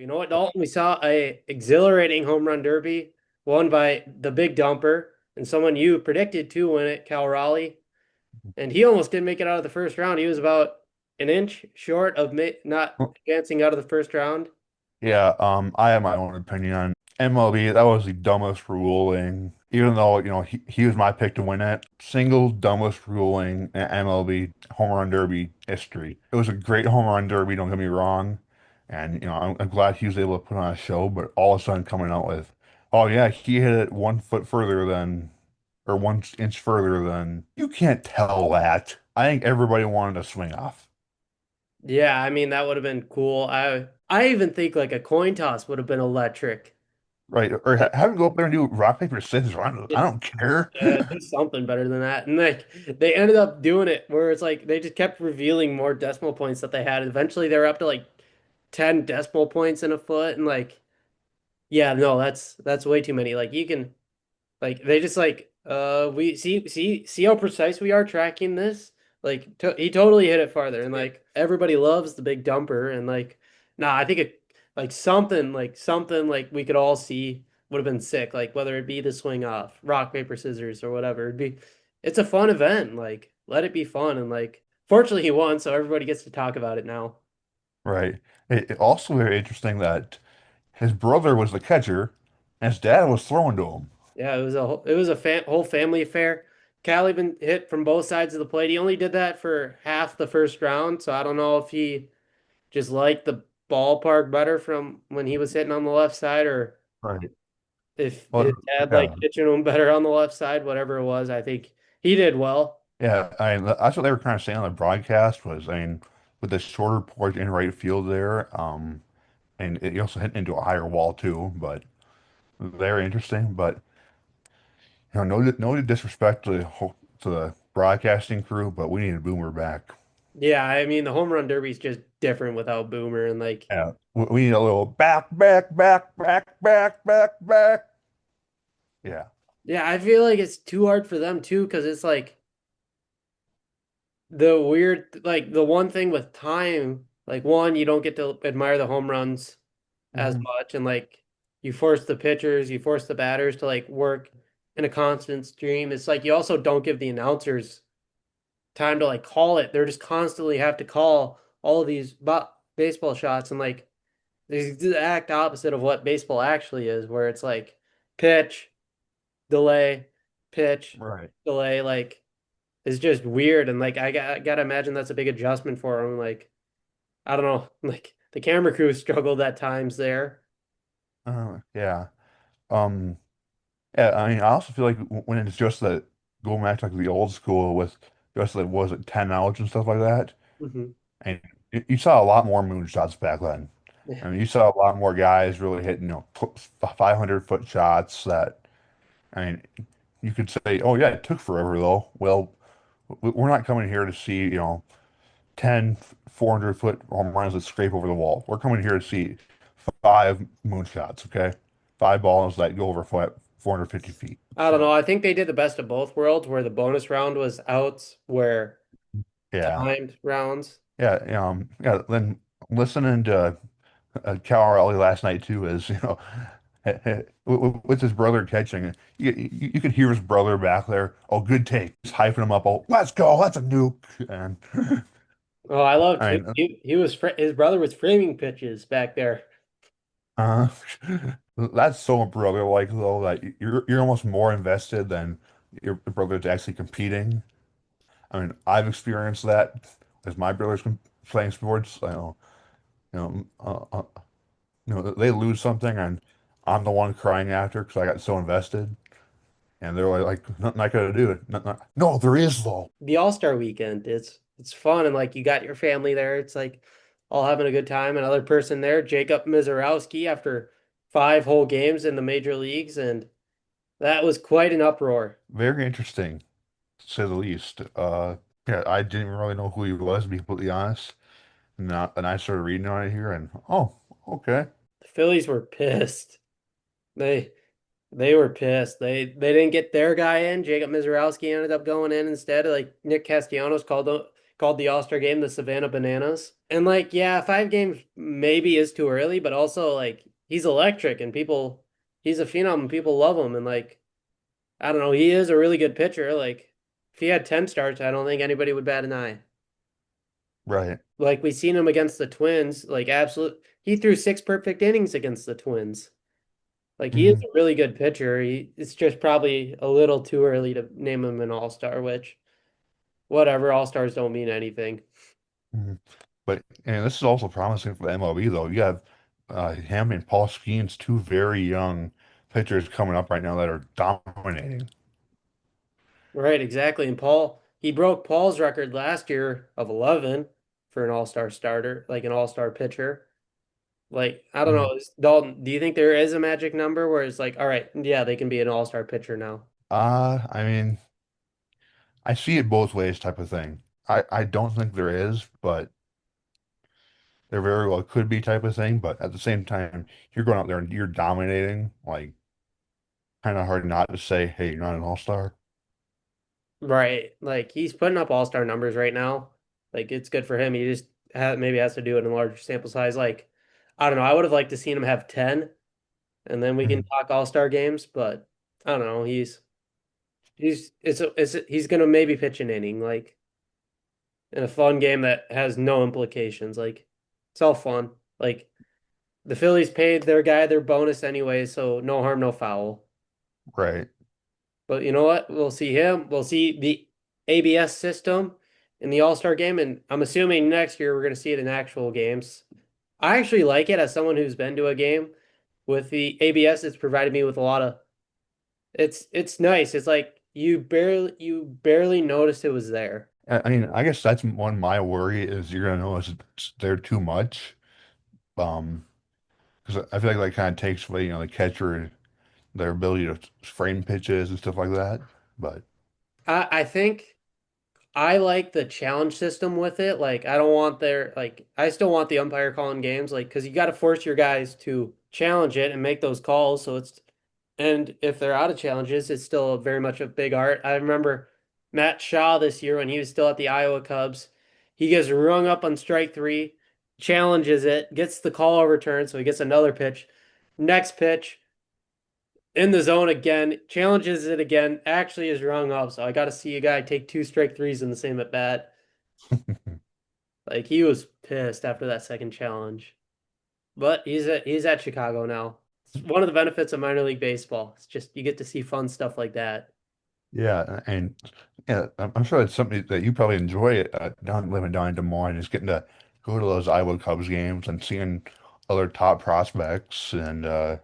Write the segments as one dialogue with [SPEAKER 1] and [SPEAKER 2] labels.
[SPEAKER 1] You know what, Dalton? We saw a exhilarating home run derby won by the big dumper and someone you predicted to win it, Cal Raleigh. And he almost didn't make it out of the first round. He was about an inch short of not advancing out of the first round.
[SPEAKER 2] Yeah, I have my own opinion on MLB. That was the dumbest ruling, even though, he was my pick to win it. Single dumbest ruling in MLB home run derby history. It was a great home run derby, don't get me wrong. And, I'm glad he was able to put on a show, but all of a sudden coming out with, oh yeah, he hit it 1 foot further than, or 1 inch further than, you can't tell that. I think everybody wanted a swing off.
[SPEAKER 1] Yeah, I mean that would have been cool. I even think like a coin toss would have been electric.
[SPEAKER 2] Right. Or
[SPEAKER 1] Like
[SPEAKER 2] have him go up there and do rock, paper, scissors. I don't care.
[SPEAKER 1] yeah, do something better than that. And like they ended up doing it where it's like they just kept revealing more decimal points that they had. Eventually they were up to like 10 decimal points in a foot and like yeah, no, that's way too many. Like you can like they just like we see how precise we are tracking this. Like he totally hit it farther and like everybody loves the big dumper and like nah, I think it like something like we could all see would have been sick. Like whether it be the swing off, rock paper scissors or whatever. It's a fun event. Like let it be fun and like fortunately he won, so everybody gets to talk about it now.
[SPEAKER 2] Right. It also very interesting that his brother was the catcher and his dad was throwing to him.
[SPEAKER 1] Yeah, it was a whole family affair. Cal even hit from both sides of the plate. He only did that for half the first round, so I don't know if he just liked the ballpark better from when he was hitting on the left side, or
[SPEAKER 2] Right.
[SPEAKER 1] if his
[SPEAKER 2] Well,
[SPEAKER 1] dad
[SPEAKER 2] yeah.
[SPEAKER 1] liked pitching him better on the left side. Whatever it was, I think he did well.
[SPEAKER 2] Yeah. That's what they were kind of saying on the broadcast was, with the shorter porch in right field there, and it also hit into a higher wall too, but very interesting. But, no disrespect to the broadcasting crew, but we need a Boomer back.
[SPEAKER 1] Yeah, I mean the home run derby is just different without Boomer, and like
[SPEAKER 2] Yeah. We need a little back, back, back, back, back, back, back. Yeah.
[SPEAKER 1] yeah, I feel like it's too hard for them too because it's like the weird like the one thing with time, like one, you don't get to admire the home runs as
[SPEAKER 2] Mhm.
[SPEAKER 1] much and like you force the pitchers, you force the batters to like work in a constant stream. It's like you also don't give the announcers time to like call it. They're just constantly have to call all of these baseball shots and like the exact opposite of what baseball actually is, where it's like pitch, delay, pitch,
[SPEAKER 2] Right.
[SPEAKER 1] delay, like it's just weird and like gotta imagine that's a big adjustment for them. Like I don't know, like the camera crew struggled at times there.
[SPEAKER 2] Yeah. Um, yeah, I also feel like when it's just that going back to like the old school with just like was it 10 outs and stuff like that,
[SPEAKER 1] Hmm.
[SPEAKER 2] and you saw a lot more moonshots back then.
[SPEAKER 1] Yeah.
[SPEAKER 2] I mean, you saw a lot more guys really hitting, 500-foot shots that, I mean, you could say, oh yeah, it took forever though. Well, we're not coming here to see, 10 400-foot home runs that scrape over the wall. We're coming here to see five moonshots, okay? Five balls that go over 450 feet.
[SPEAKER 1] I don't know.
[SPEAKER 2] So,
[SPEAKER 1] I think they did the best of both worlds where the bonus round was outs were
[SPEAKER 2] yeah.
[SPEAKER 1] timed rounds.
[SPEAKER 2] Yeah, yeah, then listening to Cal Raleigh last night too is, with his brother catching, you could hear his brother back there. Oh, good take. He's hyping him up. Oh, let's go. That's a nuke. And
[SPEAKER 1] Oh, I loved
[SPEAKER 2] I
[SPEAKER 1] him.
[SPEAKER 2] mean,
[SPEAKER 1] He was his brother was framing pitches back there.
[SPEAKER 2] uh, that's so brother-like though that you're almost more invested than your brother's actually competing. I mean, I've experienced that as my brother's playing sports. You know, they lose something and I'm the one crying after because I got so invested. And they're like, nothing I could do. No, there is though.
[SPEAKER 1] The All-Star weekend, it's fun and like you got your family there. It's like all having a good time. Another person there, Jacob Mizorowski, after 5 whole games in the major leagues, and that was quite an uproar.
[SPEAKER 2] Very interesting, to say the least. Yeah, I didn't really know who he was, to be completely honest. And I started reading on it here, and oh, okay.
[SPEAKER 1] The Phillies were pissed. They They were pissed. They didn't get their guy in. Jacob Mizorowski ended up going in instead. Like Nick Castellanos called the All-Star Game, the Savannah Bananas. And like, yeah, 5 games maybe is too early, but also like he's electric and he's a phenom and people love him. And like, I don't know, he is a really good pitcher. Like, if he had 10 starts, I don't think anybody would bat an eye.
[SPEAKER 2] Right.
[SPEAKER 1] Like we seen him against the Twins, like absolute. He threw 6 perfect innings against the Twins. Like he is
[SPEAKER 2] Mhm.
[SPEAKER 1] a really good pitcher. It's just probably a little too early to name him an all-star, which whatever, all-stars don't mean anything.
[SPEAKER 2] Mhm. But and this is also promising for the MLB though. You have him and Paul Skeens, two very young pitchers coming up right now that are dominating.
[SPEAKER 1] Right, exactly. And he broke Paul's record last year of 11 for an all-star starter, like an all-star pitcher. Like, I don't
[SPEAKER 2] Mhm.
[SPEAKER 1] know, Dalton, do you think there is a magic number where it's like, all right, yeah, they can be an all-star pitcher now?
[SPEAKER 2] I mean, I see it both ways type of thing. I don't think there is, but there very well could be type of thing. But at the same time, you're going out there and you're dominating, like kind of hard not to say, hey, you're not an all-star.
[SPEAKER 1] Right. Like he's putting up all-star numbers right now. Like it's good for him. He just maybe has to do it in a larger sample size. Like, I don't know. I would have liked to seen him have 10 and then we can
[SPEAKER 2] Mhm.
[SPEAKER 1] talk all-star games, but I don't know. He's gonna maybe pitch an inning, like in a fun game that has no implications. Like it's all fun. Like the Phillies paid their guy their bonus anyway, so no harm, no foul.
[SPEAKER 2] Right.
[SPEAKER 1] But you know what? We'll see him. We'll see the ABS system in the All-Star game, and I'm assuming next year we're going to see it in actual games. I actually like it as someone who's been to a game with the ABS. It's provided me with a lot of. It's nice. It's like you barely noticed it was there.
[SPEAKER 2] I mean, I guess that's one my worry is you're gonna notice it's there too much. Um, because I feel like that kind of takes away, the catcher, their ability to frame pitches and stuff like that. But
[SPEAKER 1] I think I like the challenge system with it. Like I don't want I still want the umpire calling games like because you got to force your guys to challenge it and make those calls. And if they're out of challenges, it's still very much a big art. I remember Matt Shaw this year when he was still at the Iowa Cubs. He gets rung up on strike three, challenges it, gets the call overturned, so he gets another pitch. Next pitch, in the zone again, challenges it again, actually is rung up. So I got to see a guy take 2 strike threes in the same at bat. Like he was pissed after that second challenge. But he's at Chicago now. It's one of the benefits of minor league baseball. It's just you get to see fun stuff like that.
[SPEAKER 2] yeah, and yeah, I'm sure it's something that you probably enjoy it down living down in Des Moines is getting to go to those Iowa Cubs games and seeing other top prospects and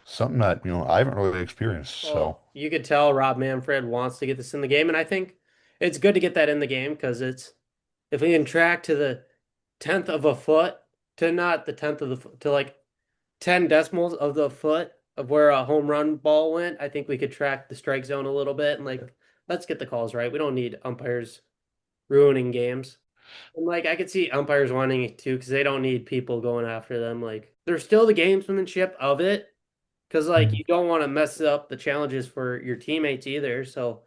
[SPEAKER 2] something that I haven't really experienced. So
[SPEAKER 1] Well, you could tell Rob Manfred wants to get this in the game, and I think it's good to get that in the game because it's if we can track to the tenth of a foot to not the tenth of the foot to like 10 decimals of the foot of where a home run ball went, I think we could track the strike zone a little bit and like let's get the calls right. We don't need umpires ruining games. And like I could see umpires wanting it too because they don't need people going after them. Like there's still the gamesmanship of it because like
[SPEAKER 2] mhm.
[SPEAKER 1] you don't want to mess up the challenges for your teammates either. So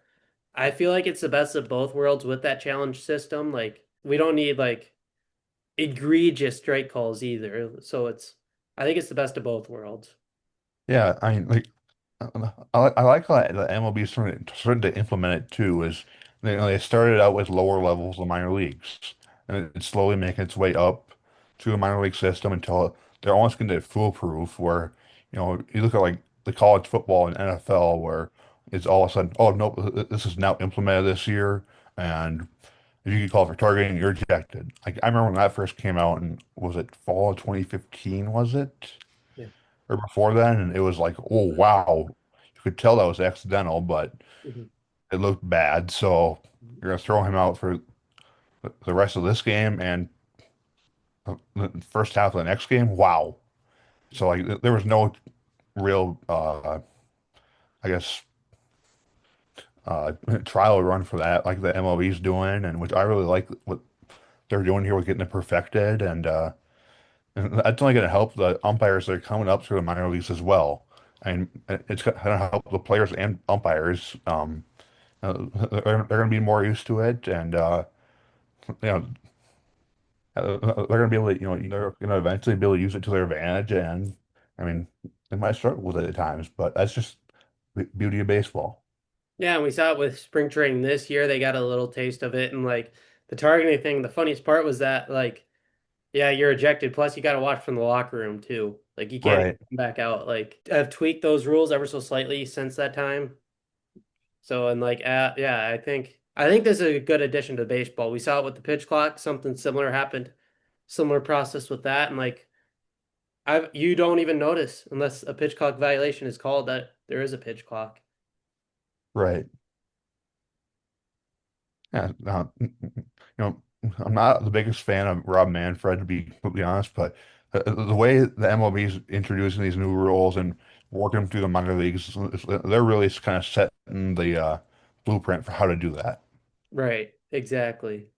[SPEAKER 1] I feel like it's the best of both worlds with that challenge system. Like we don't need like egregious strike calls either. So I think it's the best of both worlds.
[SPEAKER 2] Yeah, I mean, like I like how the MLB is starting to implement it too. Is they started out with lower levels of minor leagues, and it's slowly making its way up to the minor league system until they're almost going to foolproof. Where you look at like the college football and NFL, where it's all of a sudden, oh no, this is now implemented this year, and if you get called for targeting, you're ejected. Like I remember when that first came out, and was it fall of 2015? Was it?
[SPEAKER 1] Yeah.
[SPEAKER 2] Or before then, and it was like, oh wow, you could tell that was accidental, but
[SPEAKER 1] Mhm.
[SPEAKER 2] it looked bad. So you're gonna throw him out for the rest of this game and the first half of the next game. Wow. So like there was no real, I guess, uh, trial run for that, like the MLB's doing, and which I really like what they're doing here with getting it perfected, and that's only going to help the umpires that are coming up through the minor leagues as well. And it's going to help the players and umpires. They're going to be more used to it, and you know, they're going to be able to, they're going to eventually be able to use it to their advantage. And I mean, they might struggle with it at times, but that's just the beauty of baseball.
[SPEAKER 1] Yeah, and we saw it with spring training this year. They got a little taste of it, and like the targeting thing. The funniest part was that like, yeah, you're ejected. Plus, you got to watch from the locker room too. Like you can't even
[SPEAKER 2] Right,
[SPEAKER 1] come back out. Like I've tweaked those rules ever so slightly since that time. So and like, yeah, I think this is a good addition to baseball. We saw it with the pitch clock. Something similar happened. Similar process with that, and like I you don't even notice unless a pitch clock violation is called that there is a pitch clock.
[SPEAKER 2] right. Yeah, I'm not the biggest fan of Rob Manfred, to be completely honest, but the way the MLB is introducing these new rules and working them through the minor leagues, they're really kind of setting the blueprint for how to do that.
[SPEAKER 1] Right, exactly.